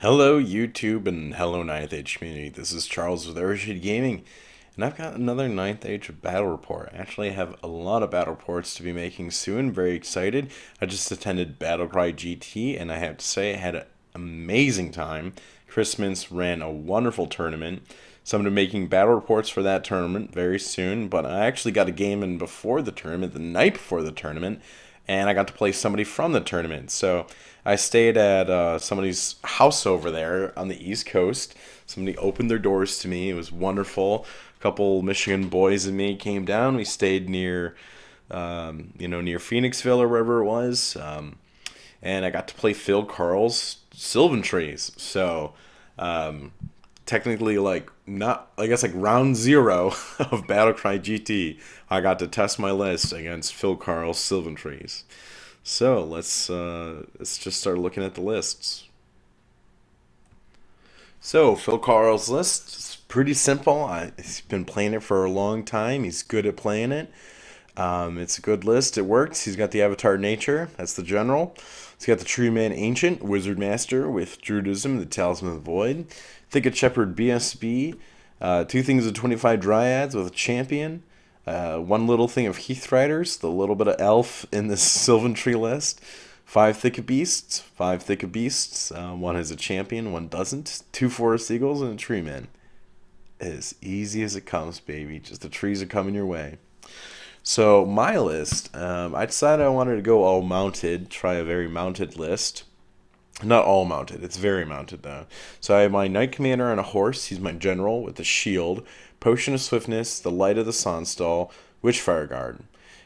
Hello YouTube and hello Ninth Age community. This is Charles with Airshade Gaming, and I've got another Ninth Age battle report. Actually, I have a lot of battle reports to be making soon. Very excited. I just attended Battlecry GT, and I have to say I had an amazing time. Christmas ran a wonderful tournament. So I'm going to be making battle reports for that tournament very soon, but I actually got a game in before the tournament, the night before the tournament, and I got to play somebody from the tournament. So I stayed at somebody's house over there on the East Coast. Somebody opened their doors to me. It was wonderful. A couple Michigan boys and me came down. We stayed near, near Phoenixville or wherever it was, and I got to play Karl's Sylvan Trees. So technically, like, not, I guess, like round zero of Battlecry GT, I got to test my list against Karl's Sylvan Trees. So let's just start looking at the lists. So Karl's list is pretty simple. He's been playing it for a long time. He's good at playing it. It's a good list. It works. He's got the Avatar Nature. That's the general. He's got the Tree Man Ancient, Wizard Master with Druidism, the Talisman of the Void. Thicket Shepherd BSB. Two things of 25 Dryads with a Champion. One little thing of Heath Riders, the little bit of elf in this Sylvan Tree list. Five Thicket Beasts. Five Thicket Beasts. One has a champion, one doesn't. Two Forest Eagles and a Tree Man. As easy as it comes, baby. Just the trees are coming your way. So my list, I decided I wanted to go all mounted, try a very mounted list. Not all mounted, it's very mounted though. So I have my Knight Commander on a horse, he's my general with a shield, Potion of Swiftness, the Light of the Sonnstahl, Witchfire Guard.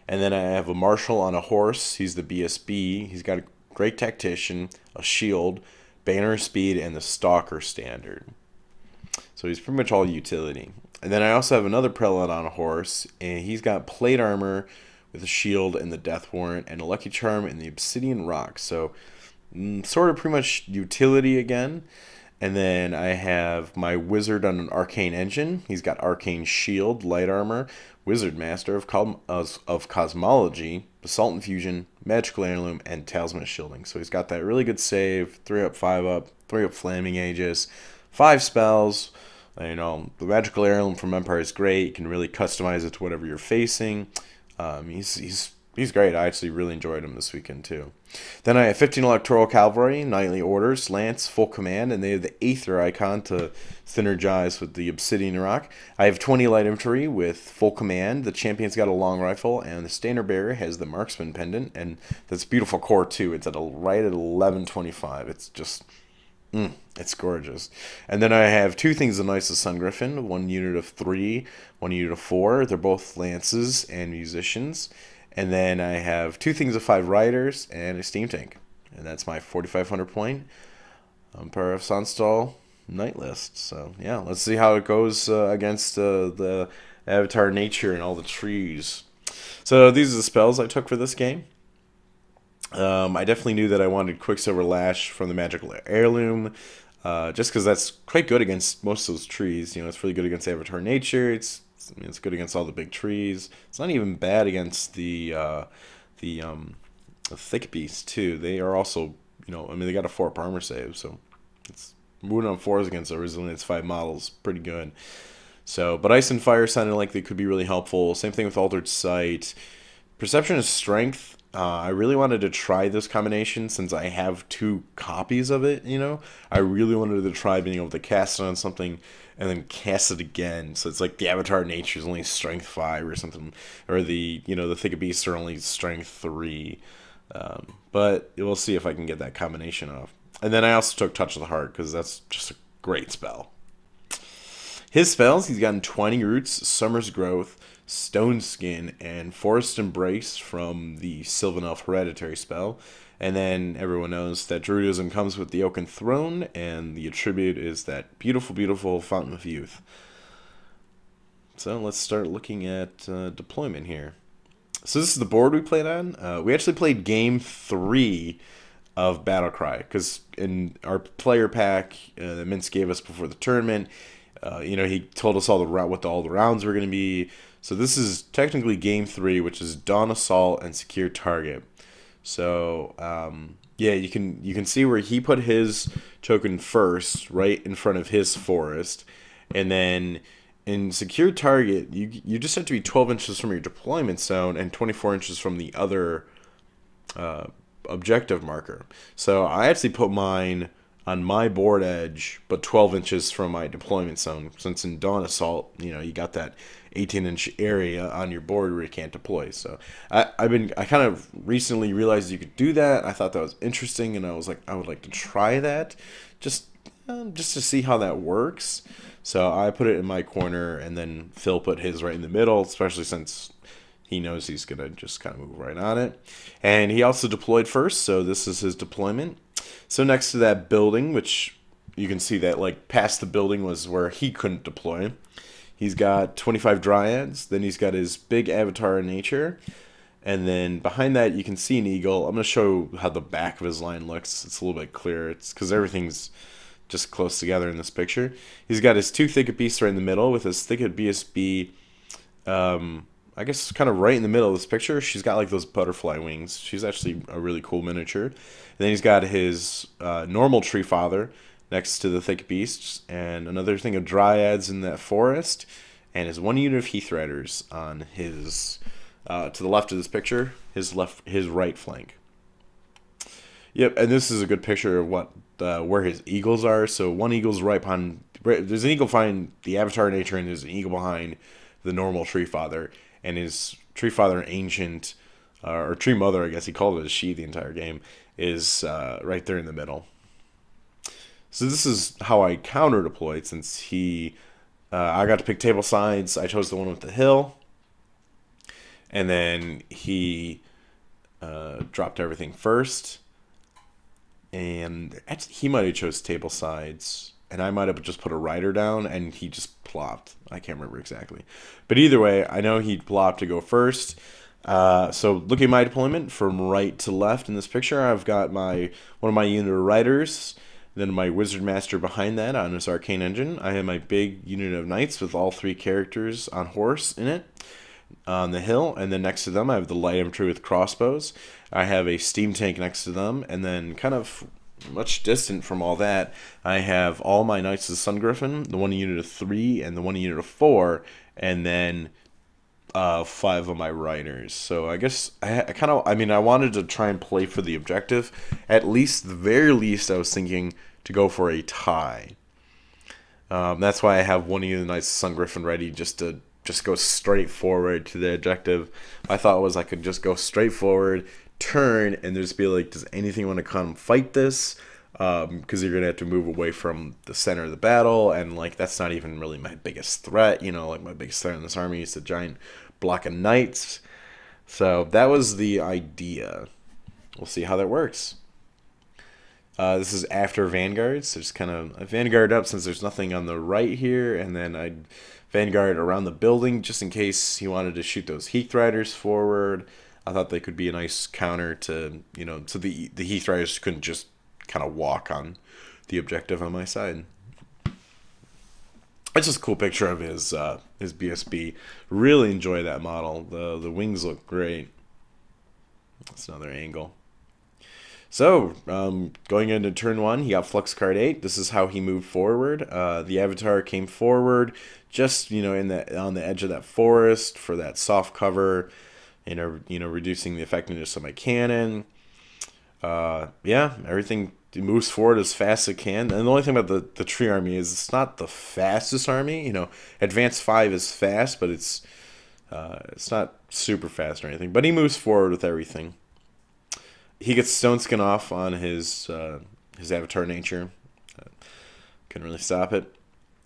And then I have a Marshal on a horse, he's the BSB, he's got a great tactician, a shield, Banner of Speed, and the Stalker Standard. So he's pretty much all utility. And then I also have another prelate on a horse, and he's got plate armor with a shield and the death warrant, and a lucky charm and the obsidian rock. So sort of pretty much utility again. And then I have my wizard on an arcane engine. He's got arcane shield, light armor, wizard master of cosmology, basalt infusion, magical heirloom, and talisman shielding. So he's got that really good save, 3 up, 5 up, 3 up flaming aegis, 5 spells. The magical heirloom from Empire is great. You can really customize it to whatever you're facing. He's great. I actually really enjoyed him this weekend too. Then I have 15 Electoral Cavalry, Knightly Orders, Lance, full command, and they have the Aether icon to synergize with the Obsidian Rock. I have 20 Light Infantry with full command. The Champion's got a long rifle, and the Standard Bearer has the Marksman pendant, and that's beautiful core too. It's right at 1125. It's just it's gorgeous. And then I have two things of Knights of Sun Griffin, one unit of 3, one unit of 4. They're both lances and musicians. And then I have two things of 5 riders and a steam tank. And that's my 4,500 point Empire of Sonnstahl Knight list. So yeah, let's see how it goes against the Avatar Nature and all the trees. So these are the spells I took for this game. I definitely knew that I wanted Quicksilver Lash from the Magical Heirloom, just because that's quite good against most of those trees. It's really good against Avatar Nature. It's good against all the big trees. It's not even bad against the thick beasts too. They are also, they got a 4-up armor save, so it's moving on 4s against a resilience 5 models, pretty good. So, but Ice and Fire sounded like they could be really helpful. Same thing with Altered Sight. Perception is Strength. I really wanted to try this combination since I have 2 copies of it, I really wanted to try being able to cast it on something and then cast it again. So it's like the Avatar Nature is only Strength 5 or something. Or the Thicket Beasts are only Strength 3. But we'll see if I can get that combination off. And then I also took Touch of the Heart because that's just a great spell. His spells, he's gotten 20 Roots, Summer's Growth, Stone Skin, and Forest Embrace from the Sylvan Elf Hereditary spell. And then everyone knows that Druidism comes with the Oaken Throne, and the attribute is that beautiful, beautiful Fountain of Youth. So let's start looking at deployment here. So this is the board we played on. We actually played Game 3 of Battlecry, because in our player pack that Mintz gave us before the tournament, he told us what all the rounds were going to be. So this is technically Game 3, which is Dawn Assault and Secure Target. So Yeah, you can see where he put his token first, right in front of his forest, and then in secure target, you just have to be 12 inches from your deployment zone and 24 inches from the other uh, objective marker. So I actually put mine on my board edge, but 12 inches from my deployment zone. Since in Dawn Assault, you got that 18-inch area on your board where you can't deploy. So I kind of recently realized you could do that. I thought that was interesting, and I was like, I would like to try that, just just to see how that works. So I put it in my corner, and then Phil put his right in the middle, especially since he knows he's going to just kind of move right on it. And he also deployed first, so this is his deployment. So next to that building, which you can see that like past the building was where he couldn't deploy. He's got 25 dryads, then he's got his big avatar in nature, and then behind that you can see an eagle. I'm going to show how the back of his line looks. It's a little bit clearer. It's because everything's just close together in this picture. He's got his two thicket beasts right in the middle with his thicket BSB I guess kind of right in the middle of this picture. She's got like those butterfly wings. She's actually a really cool miniature. And then he's got his normal tree father next to the thick beasts, and another thing of dryads in that forest, and his one unit of heath riders on his to the left of this picture, his right flank. Yep, and this is a good picture of what where his eagles are. So one eagle's right behind. There's an eagle behind the avatar nature, and there's an eagle behind the normal tree father. And his tree father, ancient, or tree mother, I guess he called it a she the entire game, is right there in the middle. So this is how I counter deployed, since I got to pick table sides. I chose the one with the hill, and then he dropped everything first, and actually, he might have chose table sides, and I might have just put a rider down, and he just plopped. I can't remember exactly, but either way, I know he plopped to go first. So looking at my deployment from right to left in this picture, I've got one of my unit of riders, then my wizard master behind that on his arcane engine. I have my big unit of knights with all three characters on horse in it on the hill, and then next to them I have the light infantry with crossbows. I have a steam tank next to them, and then kind of much distant from all that, I have all my Knights of the Sun Griffin, the one unit of 3 and the one unit of 4, and then 5 of my riders. So I guess I wanted to try and play for the objective. At least, the very least, I was thinking to go for a tie. That's why I have one unit of Knights of the Sun Griffin ready just to go straight forward to the objective. My thought was I could just go straight forward, turn, and just be like, does anything want to come fight this? Because you're gonna have to move away from the center of the battle, and like that's not even really my biggest threat. Like my biggest threat in this army is a giant block of knights. So that was the idea. We'll see how that works. This is after Vanguard, so just kind of Vanguard up since there's nothing on the right here, and then I'd Vanguard around the building just in case he wanted to shoot those Heath Riders forward. I thought they could be a nice counter to, so the Heath Riders couldn't just kind of walk on the objective on my side. It's just a cool picture of his BSB. Really enjoy that model. The wings look great. That's another angle. So, going into turn 1, he got Flux Card 8. This is how he moved forward. The Avatar came forward, just on the edge of that forest for that soft cover, reducing the effectiveness of my cannon. Everything moves forward as fast as it can. And the only thing about the tree army is it's not the fastest army. Advance 5 is fast, but it's not super fast or anything. But he moves forward with everything. He gets Stone Skin off on his Avatar nature. Couldn't really stop it.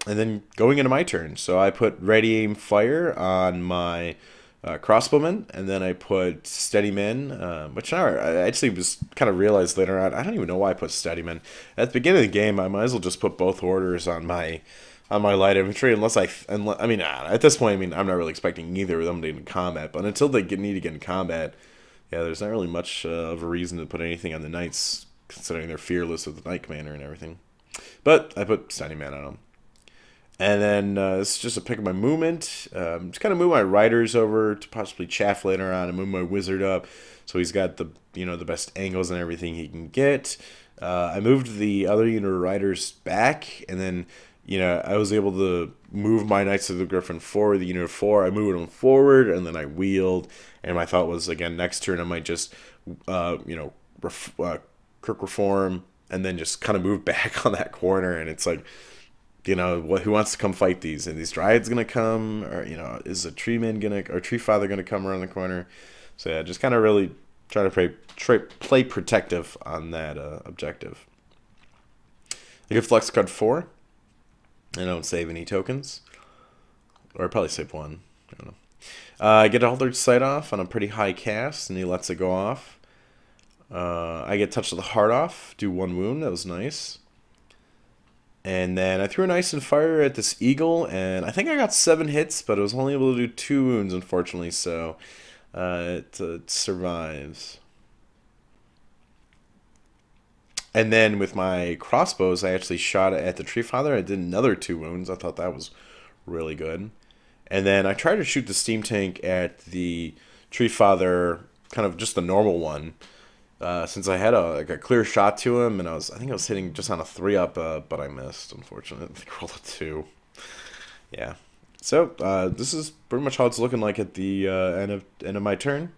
And then going into my turn, so I put Ready Aim Fire on my crossbowmen, and then I put Steadymen, which I actually was kind of realized later on, I don't even know why I put Steadymen. At the beginning of the game, I might as well just put both orders on my light infantry, at this point, I'm not really expecting either of them to get in combat, but until they need to get in combat, yeah, there's not really much of a reason to put anything on the knights, considering they're fearless with the knight commander and everything. But I put Steadyman on them. And then this is just a pick of my movement. Just kind of move my riders over to possibly chaff later on, and move my wizard up, so he's got the the best angles and everything he can get. I moved the other unit of riders back, and then I was able to move my Knights of the Griffin forward. The unit of four, I moved them forward, and then I wheeled. And my thought was, again, next turn I might just Kirk reform, and then just kind of move back on that corner. And it's like, who wants to come fight these? And these dryads gonna come, or is a tree man gonna, or tree father gonna come around the corner? So yeah, just kind of really try to play protective on that objective. I get flex card 4. I don't save any tokens, or I probably save one. I don't know. I get Altered Sight off on a pretty high cast, and he lets it go off. I get Touch of the Heart off, do 1 wound. That was nice. And then I threw an Ice and Fire at this eagle, and I think I got 7 hits, but I was only able to do 2 wounds, unfortunately, so it survives. And then with my crossbows, I actually shot at the Tree Father. I did another 2 wounds. I thought that was really good. And then I tried to shoot the Steam Tank at the Tree Father, kind of just the normal one. Since I had a clear shot to him, and I think I was hitting just on a 3-up, but I missed, unfortunately. I think I rolled a 2. Yeah. So this is pretty much how it's looking like at the end of my turn.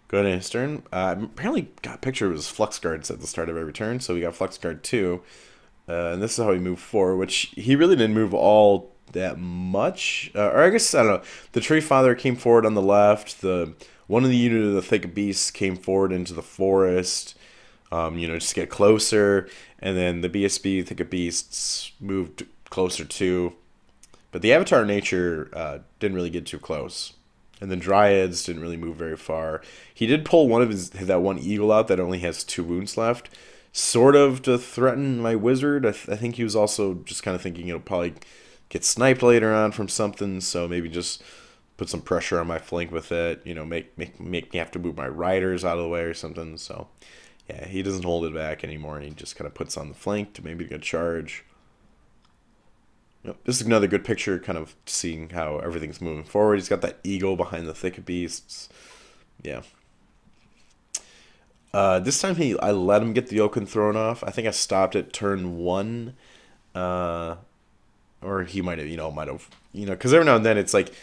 Go ahead and his turn. Apparently got a picture of his flex guards at the start of every turn, so we got flex guard 2. And this is how he moved forward, which he really didn't move all that much. Or I guess, I don't know. The Tree Father came forward on the left. One of the unit of the Thick of Beasts came forward into the forest, just to get closer. And then the BSB Thick of Beasts moved closer too. But the Avatar Nature didn't really get too close. And then Dryads didn't really move very far. He did pull that one eagle out that only has 2 wounds left, sort of to threaten my wizard. I think he was also just kind of thinking it'll probably get sniped later on from something, so maybe just put some pressure on my flank with it, make me have to move my riders out of the way or something. So yeah, he doesn't hold it back anymore, and he just kind of puts on the flank to maybe get a charge. Yep, this is another good picture, kind of seeing how everything's moving forward. He's got that eagle behind the Thick of Beasts. Yeah. This time I let him get the Oaken thrown off. I think I stopped at turn 1. Or he might have, because every now and then it's like,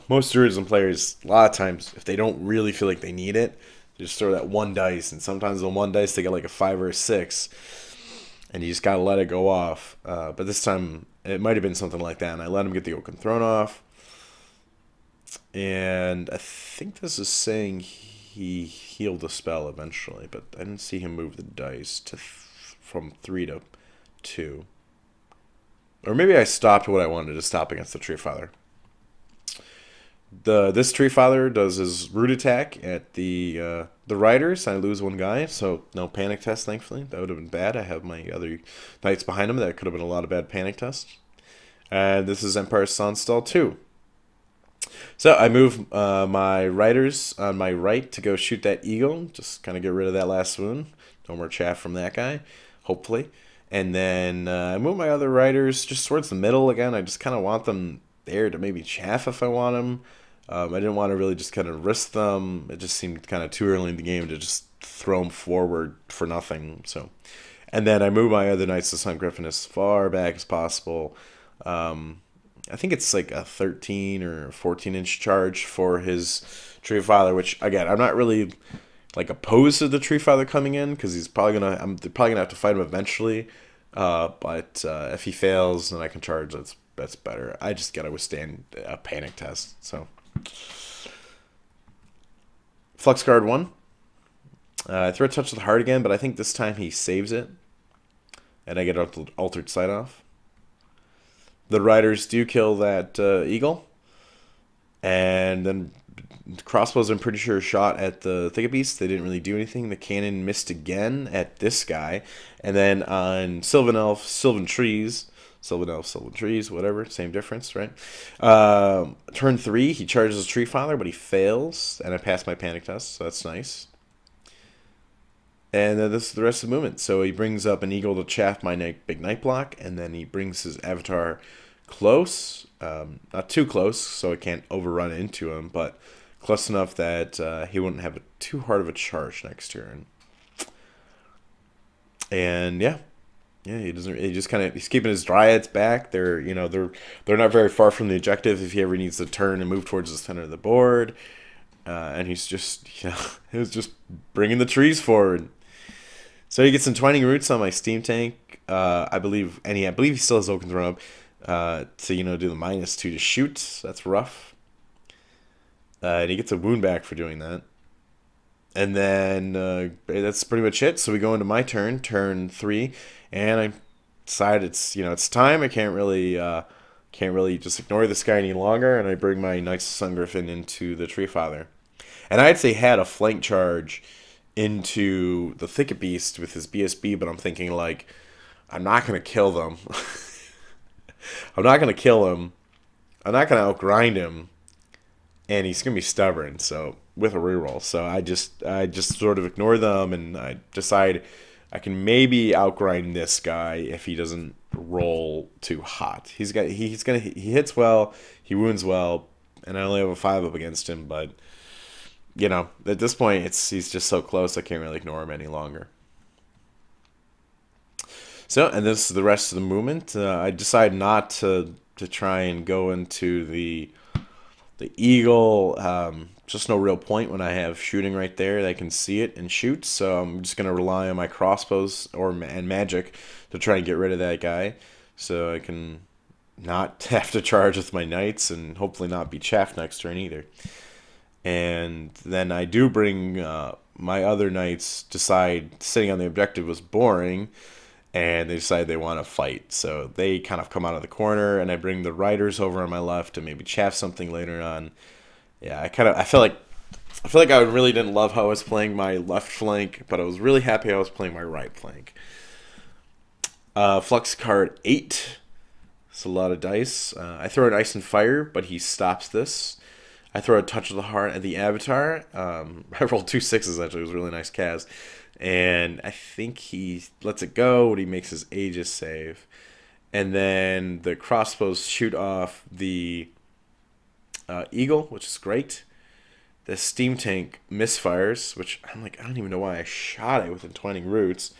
most tourism players, a lot of times, if they don't really feel like they need it, they just throw that 1 dice, and sometimes the 1 dice they get like a 5 or a 6, and you just gotta let it go off. But this time it might have been something like that, and I let him get the Oaken thrown off. And I think this is saying he healed the spell eventually, but I didn't see him move the dice from 3 to 2. Or maybe I stopped what I wanted to stop against the Tree Father. This Tree Father does his root attack at the riders. I lose 1 guy, so no panic test, thankfully. That would have been bad. I have my other knights behind him. That could have been a lot of bad panic tests. And this is Empire Sonnstahl 2. So I move my riders on my right to go shoot that eagle. Just kind of get rid of that last wound. No more chaff from that guy, hopefully. And then I move my other riders just towards the middle again. I just kind of want them there to maybe chaff if I want them. I didn't want to really just kind of risk them. It just seemed kind of too early in the game to just throw them forward for nothing. So, and then I move my other Knights of Sun Griffin as far back as possible. I think it's like a 13 or 14-inch charge for his Tree Father, which, again, I'm not really like opposed to the Tree Father coming in, because I'm probably gonna have to fight him eventually. But if he fails, then I can charge. That's better. I just gotta withstand a panic test. So, Flux Guard 1. I throw a Touch of the Heart again, but I think this time he saves it, and I get Altered Sight off. The riders do kill that eagle, and then crossbows, I'm pretty sure, shot at the Thick of Beasts. They didn't really do anything. The cannon missed again at this guy, and then on Sylvan Elf, Sylvan Trees, whatever, same difference, right? Turn 3, he charges a Tree Father, but he fails, and I pass my panic test, so that's nice. And this is the rest of the movement. So he brings up an eagle to chaff my big night block, and then he brings his Avatar close, not too close, so I can't overrun into him, but close enough that he wouldn't have too hard of a charge next turn. And yeah, yeah, he doesn't. He just kind of he's keeping his dryads back. They're not very far from the objective if he ever needs to turn and move towards the center of the board. And he's just he was just bringing the trees forward. So he gets some Twining Roots on my Steam Tank, I believe, and I believe he still has Oaken Throne up to do the -2 to shoot. That's rough. And he gets a wound back for doing that. And then that's pretty much it. So we go into my turn 3, and I decide it's time. I can't really just ignore this guy any longer, and I bring my Knights of Sun Griffin into the Tree Father. And I actually had a flank charge into the Thicket Beast with his BSB, but I'm thinking like, I'm not gonna kill them. I'm not gonna kill him. I'm not gonna outgrind him, and he's gonna be stubborn. So with a reroll, so I just sort of ignore them, and I decide I can maybe outgrind this guy if he doesn't roll too hot. He hits well, he wounds well, and I only have a 5 up against him, but at this point he's just so close I can't really ignore him any longer. So, and this is the rest of the movement. I decide not to try and go into the eagle. Just no real point when I have shooting right there. They can see it and shoot. So I'm just gonna rely on my crossbows and magic to try and get rid of that guy, so I can not have to charge with my knights and hopefully not be chaffed next turn either. And then I do bring my other knights. Decide sitting on the objective was boring, and they decide they want to fight. So they kind of come out of the corner, and I bring the riders over on my left to maybe chaff something later on. Yeah, I feel like I really didn't love how I was playing my left flank, but I was really happy I was playing my right flank. Flux card 8. It's a lot of dice. I throw an Ice and Fire, but he stops this. I throw a Touch of the Heart at the Avatar. I rolled 2 6s actually. It was a really nice cast. And I think he lets it go when he makes his Aegis save. And then the crossbows shoot off the eagle, which is great. The Steam Tank misfires, which I'm like, I don't even know why I shot it with Entwining Roots.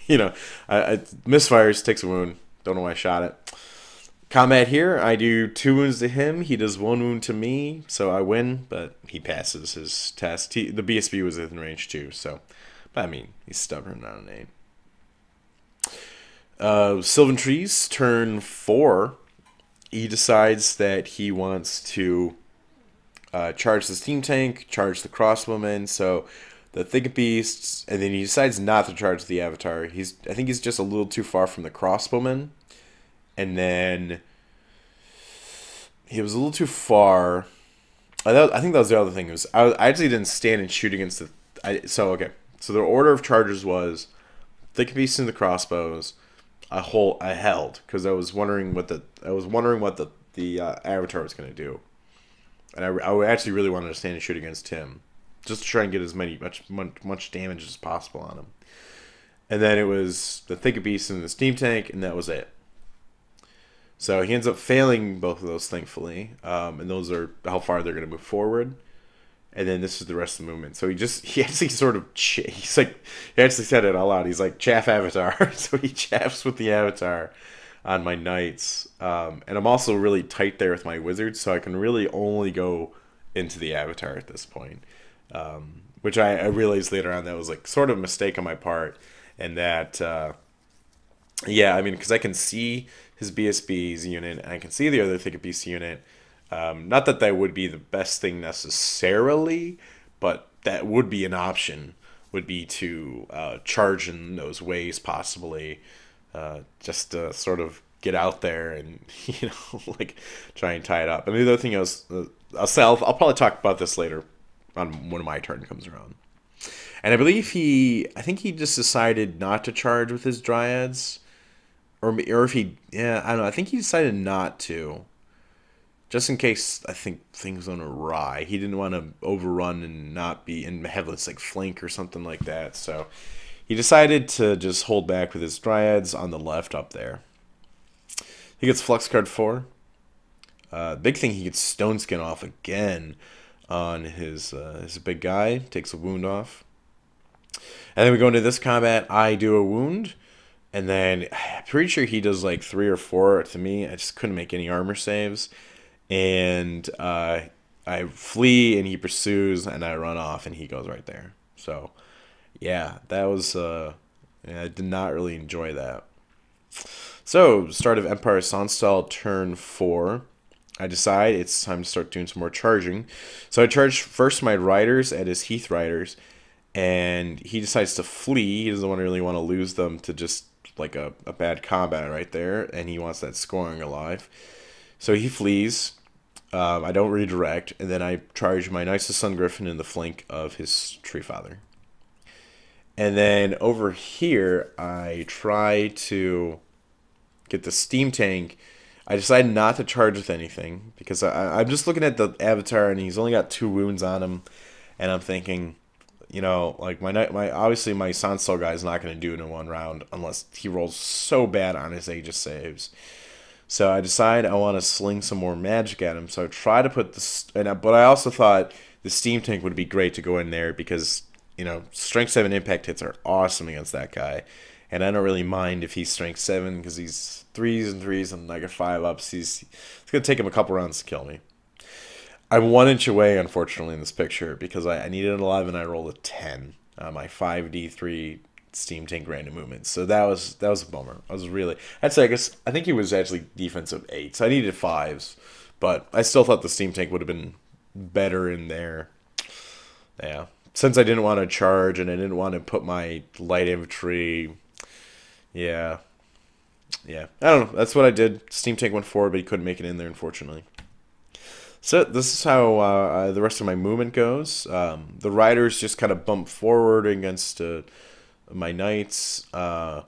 I misfires, takes a wound. Don't know why I shot it. Combat here, I do 2 wounds to him. He does 1 wound to me, so I win, but he passes his test. The BSB was within range too, so. But I mean, he's stubborn, not an A. Sylvan Trees, turn 4. He decides that he wants to charge the Steam Tank, charge the Crossbowmen, so the Thicket Beasts, and then he decides not to charge the Avatar. I think he's just a little too far from the Crossbowmen. And then he was a little too far. I think that was the other thing. I actually didn't stand and shoot against the. So the order of charges was Thicket Beasts and the crossbows. I held because I was wondering what the Avatar was going to do, and I actually really wanted to stand and shoot against him, just to try and get as much damage as possible on him. And then it was the Thicket Beast and the Steam Tank, and that was it. So he ends up failing both of those, thankfully, and those are how far they're going to move forward. And then this is the rest of the movement. So he actually sort of he actually said it out loud. He's like, chaff Avatar. So he chaffs with the Avatar on my knights, and I'm also really tight there with my wizards, so I can really only go into the Avatar at this point, which I realized later on that was like sort of a mistake on my part, and that because I can see his BSB's unit and I can see the other Thicket Beast unit. Not that that would be the best thing necessarily, but that would be an option, would be to charge in those ways possibly, just to sort of get out there and, like try and tie it up. And the other thing is, I'll probably talk about this later on when my turn comes around. And I think he just decided not to charge with his Dryads, or if he, I don't know, I think he decided not to. Just in case I think things went awry. He didn't want to overrun and not be in have this like flank or something like that. So he decided to just hold back with his Dryads on the left up there. He gets Flex Card 4. Big thing, he gets Stone Skin off again on his big guy. Takes a wound off. And then we go into this combat. I do a wound. And then I'm pretty sure he does like 3 or 4 to me. I just couldn't make any armor saves. And I flee and he pursues and I run off and he goes right there. So yeah, that was yeah, I did not really enjoy that. So start of Empire Sonnstahl turn 4. I decide it's time to start doing some more charging. So I charge first my riders at his Heath riders, and he decides to flee. He doesn't really want to lose them to just like a bad combat right there, and he wants that scoring alive. So he flees. I don't redirect, and then I charge my Knights of Sun Griffin in the flank of his Tree Father. And then over here, I try to get the Steam Tank. I decided not to charge with anything because I'm just looking at the avatar and he's only got 2 wounds on him, and I'm thinking, you know, like my obviously my Sonnstahl guy is not going to do it in 1 round unless he rolls so bad on his Aegis saves. So I decide I want to sling some more magic at him. So I try to put this, but I also thought the Steam Tank would be great to go in there because, you know, Strength 7 impact hits are awesome against that guy. And I don't really mind if he's Strength 7 because he's 3s and 3s and I get 5-ups. It's going to take him a couple rounds to kill me. I'm 1 inch away, unfortunately, in this picture because I needed an 11. I rolled a 10 on my 5d3 Steam Tank random movements. So that was a bummer. I'd say I think he was actually defensive 8. So I needed 5s, but I still thought the Steam Tank would have been better in there. Yeah. Since I didn't want to charge and I didn't want to put my light infantry. Yeah. I don't know. That's what I did. Steam Tank went forward, but he couldn't make it in there, unfortunately. So this is how the rest of my movement goes. The riders just kind of bump forward against my knights. My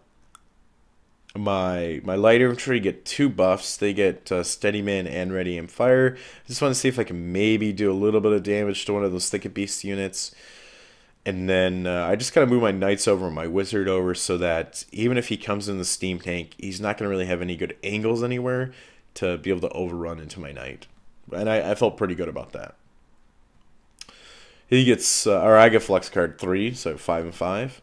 light infantry get 2 buffs. They get Steady Man and Ready Aim Fire. I just want to see if I can maybe do a little bit of damage to one of those Thicket Beast units. And then I just kind of move my knights over and my wizard over so that even if he comes in the Steam Tank, he's not going to really have any good angles anywhere to be able to overrun into my knight. And I felt pretty good about that. He gets, or I get Flex Card 3, so 5 and 5.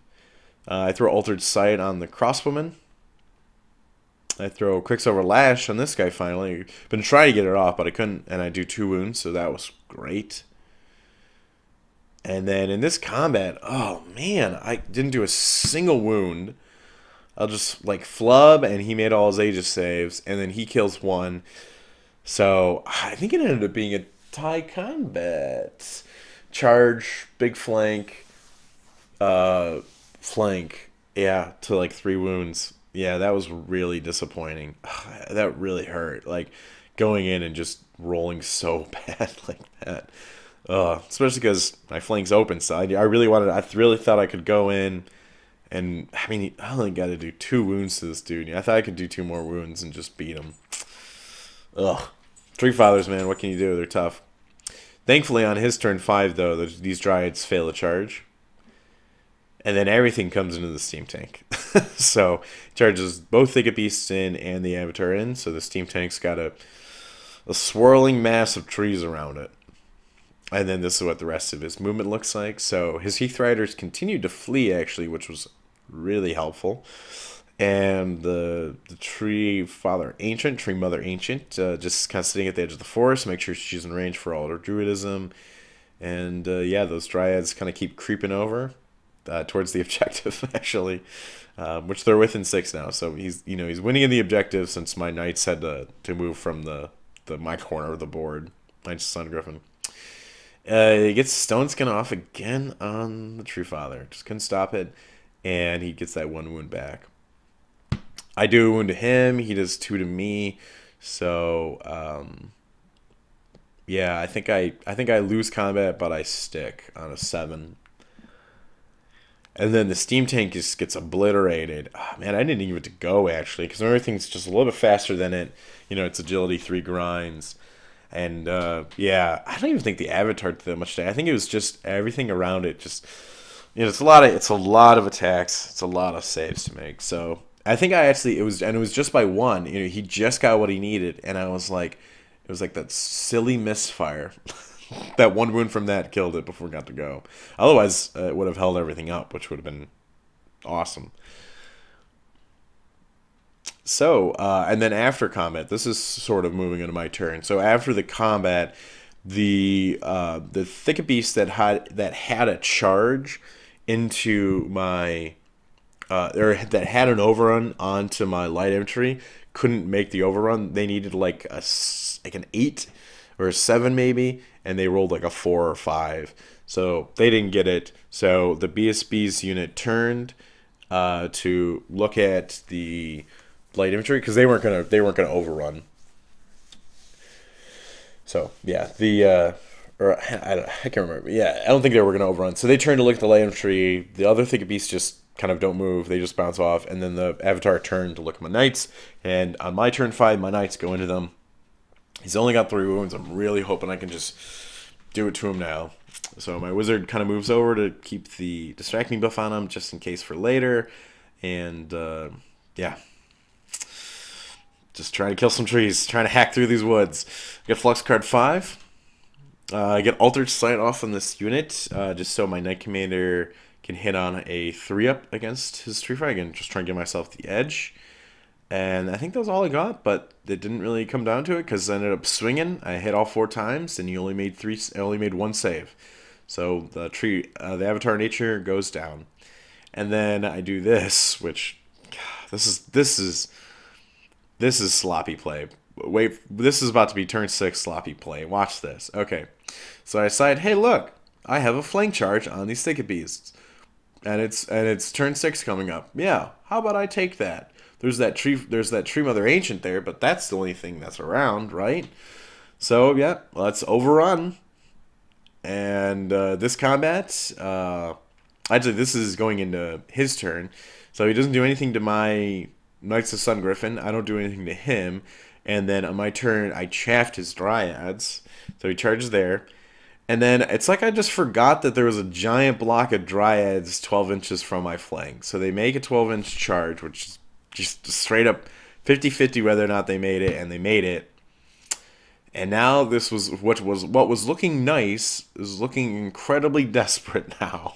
I throw Altered Sight on the Crossbowman. I throw Quicksilver Lash on this guy finally. Been trying to get it off, but I couldn't, and I do 2 wounds, so that was great. And then in this combat, oh man, I didn't do a single wound. I'll just like flub, and he made all his Aegis saves, and then he kills 1. So I think it ended up being a tie combat. Charge, big flank, flank, yeah, to like 3 wounds. Yeah, that was really disappointing. That really hurt. Like going in and just rolling so bad like that. Especially because my flank's open, so I really thought I could go in, and I mean, I only got to do 2 wounds to this dude. I thought I could do 2 more wounds and just beat him. Ugh. Tree Fathers, man, what can you do? They're tough. Thankfully, on his turn 5, though, these Dryads fail to charge. And then everything comes into the Steam Tank. So, charges both Thicket Beasts in and the Avatar in, so the Steam Tank's got a swirling mass of trees around it. And then this is what the rest of his movement looks like. So his Heath Riders continued to flee, actually, which was really helpful. And the Tree Mother Ancient, just kind of sitting at the edge of the forest, make sure she's in range for all her druidism. And yeah, those Dryads kind of keep creeping over towards the objective, actually, which they're within 6 now. So he's winning in the objective since my Knights had to move from my corner of the board. Knights of Sun Griffin. He gets Stone Skin off again on the True Father. Just couldn't stop it. And he gets that 1 wound back. I do a wound to him. He does 2 to me. So, yeah, I think I lose combat, but I stick on a 7. And then the Steam Tank just gets obliterated. Oh, man, I didn't even get to go, actually, because everything's just a little bit faster than it. It's agility 3 grinds. And, yeah, I don't even think the Avatar did that much today. I think it was just everything around it. Just, it's a lot of attacks. It's a lot of saves to make. So I think I actually it was just by one. You know, he just got what he needed, and I was like, it was like that silly misfire. That one wound from that killed it before it got to go. Otherwise, it would have held everything up, which would have been awesome. So, and then after combat, this is sort of moving into my turn. So after the combat, the thicket beast that had a charge into my or that had an overrun onto my light infantry couldn't make the overrun. They needed like like an 8 or a 7 maybe, and they rolled like a 4 or 5. So they didn't get it. So the BSB's unit turned to look at the light infantry because they weren't gonna overrun. So yeah, or I can't remember. Yeah, I don't think they were gonna overrun. So they turned to look at the light infantry. The other thicket beasts just kind of don't move. They just bounce off, and then the avatar turned to look at my knights. And on my turn 5, my knights go into them. He's only got 3 wounds. I'm really hoping I can just do it to him now. So my wizard kind of moves over to keep the distracting buff on him just in case for later. And yeah, just trying to kill some trees, trying to hack through these woods. I get Flux card 5. I get Altered Sight off on this unit, just so my Knight Commander can hit on a 3-up against his Tree Frag and just try and give myself the edge. And I think that was all I got, but it didn't really come down to it because I ended up swinging. I hit all 4 times, and he only made 1 save. So the Avatar Nature goes down. And then I do this, which, God, this is sloppy play. Wait, this is about to be turn 6 sloppy play. Watch this. Okay. So I decide, hey, look, I have a flank charge on these thicket beasts. And it's turn 6 coming up. Yeah, how about I take that? There's that tree mother ancient there, but that's the only thing that's around, right? So yeah, let's overrun. And this combat, actually this is going into his turn, so he doesn't do anything to my Knights of Sun Griffin. I don't do anything to him. And then on my turn, I chaffed his Dryads, so he charges there. And then it's like I just forgot that there was a giant block of Dryads 12 inches from my flank. So they make a 12-inch charge, which is just straight up 50-50 whether or not they made it, and they made it. And now this was what was looking nice is looking incredibly desperate now.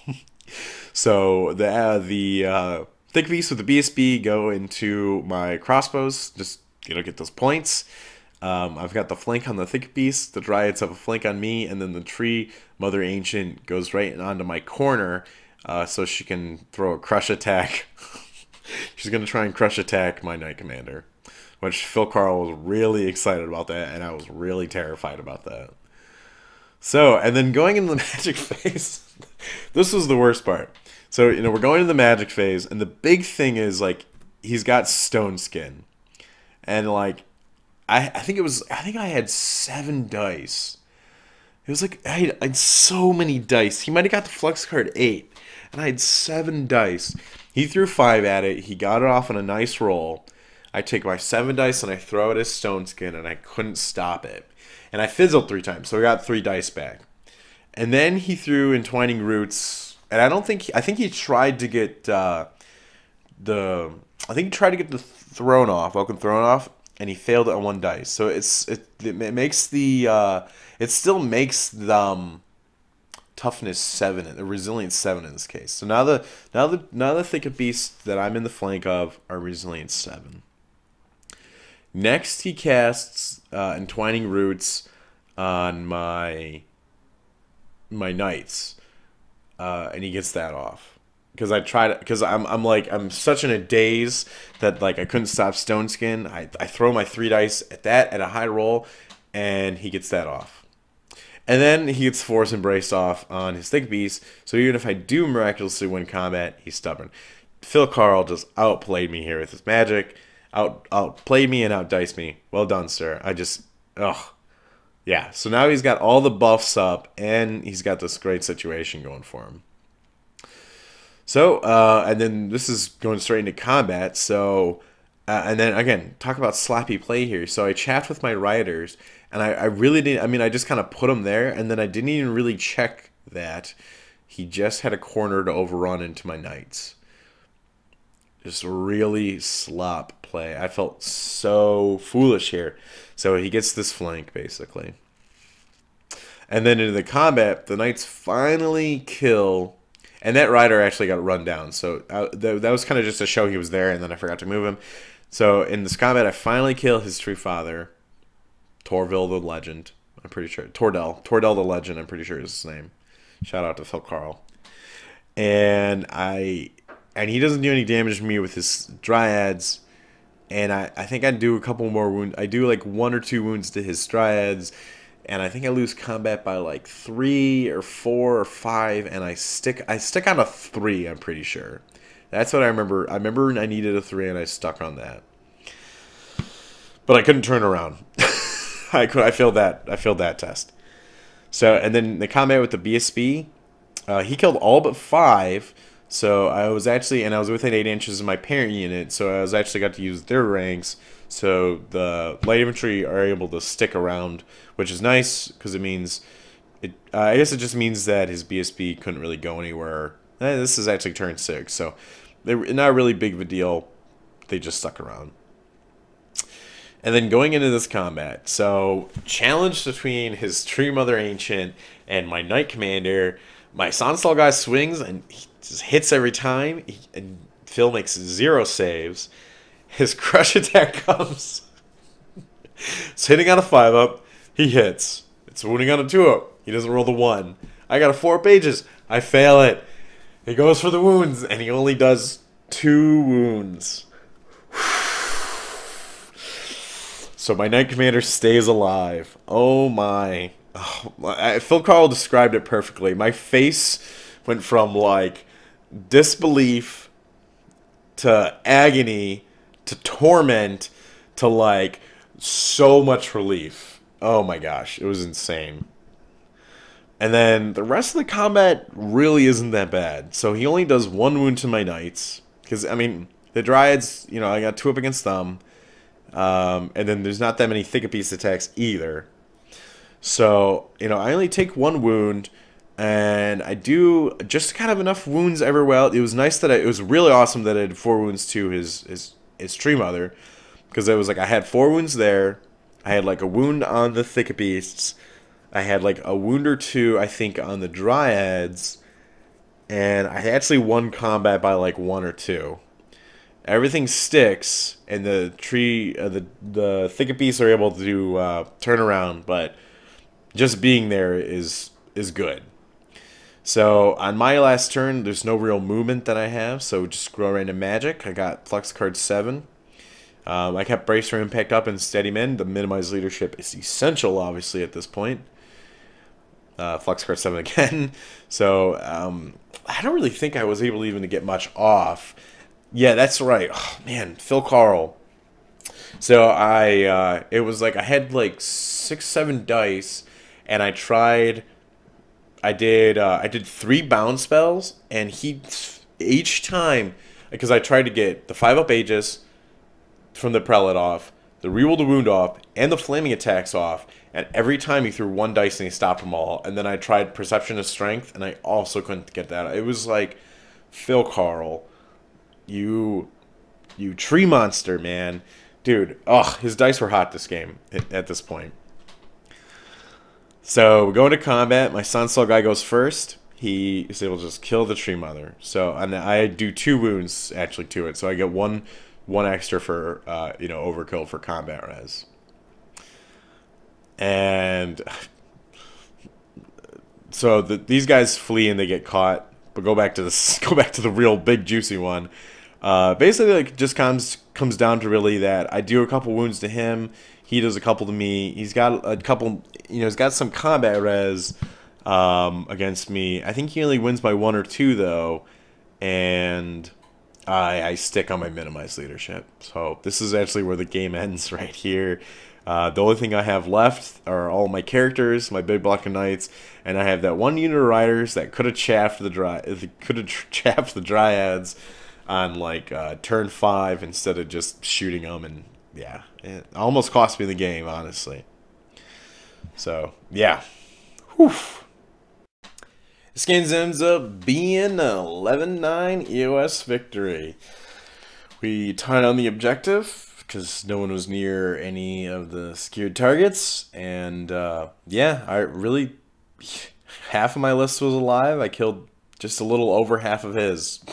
So the thick beasts with the BSB go into my crossbows, just get those points. I've got the flank on the thick beast. The Dryads have a flank on me, and then the tree mother ancient goes right onto my corner, so she can throw a crush attack. She's gonna try and crush attack my Knight Commander, which Karl was really excited about that, and I was really terrified about that. So, and then going into the magic phase, this was the worst part. So, we're going into the magic phase, and the big thing is, like, he's got stone skin. And, like, I think I had 7 dice. It was like, I had so many dice. He might have got the Flux card 8, and I had 7 dice. He threw 5 at it. He got it off on a nice roll. I take my 7 dice and I throw it at stone skin, and I couldn't stop it. And I fizzled 3 times, so I got 3 dice back. And then he threw Entwining Roots, and I think he tried to get the throne off, Welcome Throne off, and he failed it on 1 dice. So it makes it still makes the toughness 7, the resilience 7 in this case. So now the thicket beasts that I'm in the flank of are resilience 7. Next, he casts Entwining Roots on my knights, and he gets that off. Because I'm such in a daze that like I couldn't stop Stone Skin. I throw my 3 dice at that at a high roll, and he gets that off. And then he gets Force Embraced off on his thick beast. So even if I do miraculously win combat, he's stubborn. Karl just outplayed me here with his magic. Outplayed me and outdiced me. Well done, sir. Yeah. So now he's got all the buffs up, and he's got this great situation going for him. So, and then this is going straight into combat. So, and then again, talk about sloppy play here. So I chat with my riders, and I really didn't. I mean, I just kind of put him there, and then I didn't even really check that he just had a corner to overrun into my knights. Just really slop play. I felt so foolish here. So he gets this flank, basically. And then into the combat, the knights finally kill. And that rider actually got run down. So that was kind of just to show he was there, and then I forgot to move him. So in this combat, I finally kill his true father, Torville the Legend. I'm pretty sure. Tordell the Legend, I'm pretty sure is his name. Shout out to Phil Karl. And he doesn't do any damage to me with his dryads. And I think I do a couple more wounds. I do like 1 or 2 wounds to his dryads. And I think I lose combat by like 3 or 4 or 5. And I stick on a 3, I'm pretty sure. That's what I remember. I remember I needed a 3 and I stuck on that. But I couldn't turn around. I failed that. I failed that test. So, and then the combat with the BSB, he killed all but 5. So I was within 8 inches of my parent unit. So I was actually got to use their ranks. So the light infantry are able to stick around, which is nice because it means I guess it just means that his BSB couldn't really go anywhere. This is actually turn 6, so they're not really big of a deal. They just stuck around. And then going into this combat, so challenge between his Tree Mother Ancient and my Knight Commander. My Sonnstahl guy swings and he just hits every time. And Phil makes 0 saves. His crush attack comes. It's hitting on a 5-up. He hits. It's wounding on a 2-up. He doesn't roll the 1. I got a 4 pages. I fail it. He goes for the wounds, and he only does 2 wounds. So my Knight Commander stays alive. Oh my. Oh, Phil Karl described it perfectly. My face went from like disbelief to agony to torment to like so much relief. Oh my gosh, it was insane. And then the rest of the combat really isn't that bad. So he only does 1 wound to my knights. Because, I mean, the Dryads, you know, I got 2 up against them. And then there's not that many Thick-a-Piece attacks either. So, you know, I only take 1 wound. And I do just kind of enough wounds everywhere. It was nice that it was really awesome that I had 4 wounds to his Tree Mother. Because it was like I had 4 wounds there. I had like a wound on the Thick-a-Beasts. I had like a wound or 2, I think, on the Dryads. And I actually won combat by like 1 or 2. Everything sticks, and the Thick-a-Beasts are able to turn around, but just being there is good. So on my last turn, there's no real movement that I have, so just grow random magic. I got Flux card 7. I kept Brace for Impact up and Steady Men. The minimized leadership is essential, obviously, at this point. Flux card 7 again. So I don't really think I was able even to get much off. Yeah, that's right. Oh, man, Phil Karl. So it was like I had like 6, 7 dice, and I did 3 bound spells, and each time, because I tried to get the 5-up Aegis from the Prelate off, the Reroll the Wound off, and the Flaming Attacks off, and every time he threw 1 dice and he stopped them all, and then I tried Perception of Strength, and I also couldn't get that. It was like, Phil Karl, you tree monster, man. Dude, his dice were hot this game at this point. So we go into combat. My Sonnstahl guy goes first. He is able to just kill the Tree Mother. So and I do 2 wounds actually to it. So I get one extra for overkill for combat res. And so these guys flee and they get caught. But go back to the real big juicy one. Basically, like, just comes down to really that I do a couple wounds to him. He does a couple to me. He's got a couple. He's got some combat res against me. I think he only wins by 1 or 2 though, and I stick on my minimized leadership. So this is actually where the game ends right here. The only thing I have left are all my characters, my big block of knights, and I have that 1 unit of riders that could have chaffed the Dryads on like turn 5 instead of just shooting them, and yeah, it almost cost me the game, honestly. So yeah, whew. This game ends up being an 11-9 EOS victory. We tied on the objective because no one was near any of the secured targets, and yeah, I really half of my list was alive. I killed just a little over half of his,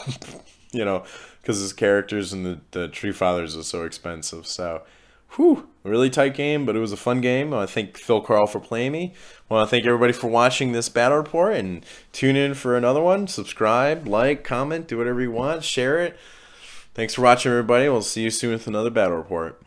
you know, because his characters and the Tree Fathers are so expensive. So, whew, a really tight game, but it was a fun game. I want to thank Phil Carl for playing me. I want to thank everybody for watching this battle report, and tune in for another one. Subscribe, like, comment, do whatever you want, share it. Thanks for watching, everybody. We'll see you soon with another battle report.